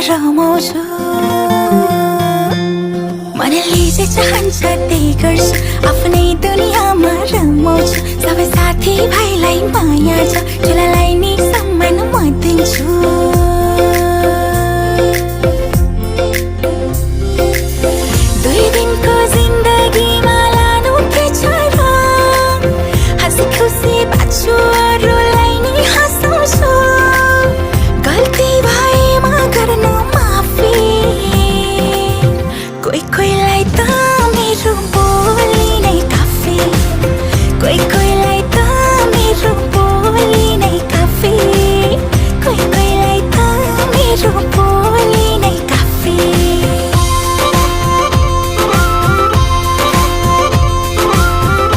रमाउँछु मनले जे चाहन्छ त्यही गर्छु आफ्नै दुनियाँमा रमाउँछु सबै साथी भाइलाई माया छ ठुलालाई नि सम्मान म दिन्छु दुई दिनको जिन्दगीमा लानु के छ र हाँसी खुसी बाँच्छु अरूलाई नि हँसाउँछु गल्ती भएमा गर्नु माफी कोही कोहीलाई त मेरो बोली नै काफी कोही कोही